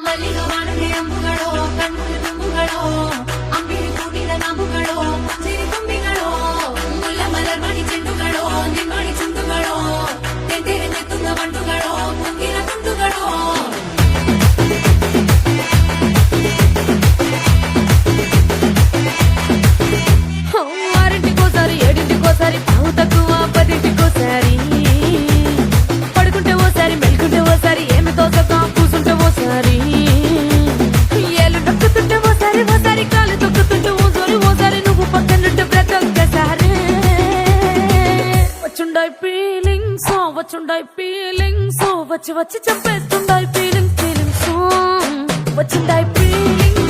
ಮಲ್ಲಿಗವಾಣೆ ಅಂಬುಗಳೋ ಕಣ್ಣು ತುಂಬುಗಳೋ ಅಂಬಿರಿ ಕೂಡಿದ ನಾಮುಗಳೋ ಸಿರಿ ತುಂಬಿಗಳೋ ಮುಲ್ಲ ಮಲರ್ಮಣಿ ಚೆಂಡುಗಳೋ ನಿಮ್ಮಣಿ ಚುಂಡುಗಳೋ ತೆಂದಿರೆ ನೆತ್ತುಂದ ಬಂಡುಗಳೋ ಮುಂಗಿನ ತುಂಡುಗಳೋ ఆరింటికోసారి ఏడింటికోసారి పావు తక్కువ పదింటికోసారి పడుకుంటే ఓసారి మెలుకుంటే ఓసారి ఏమి తోసక కూసుంటే ఓసారి ఏళ్ళు నొక్కుతుంటే ఓసారి ఓసారి కాలు తొక్కుతుంటే ఓసారి ఓసారి నువ్వు పక్కనుంటే ప్రతి ఒక్కసారి వచ్చుండాయి ఫీలింగ్స్ వచ్చి వచ్చి చంపేస్తుండాయి ఫీలింగ్స్ వచ్చుండాయి ఫీలింగ్స్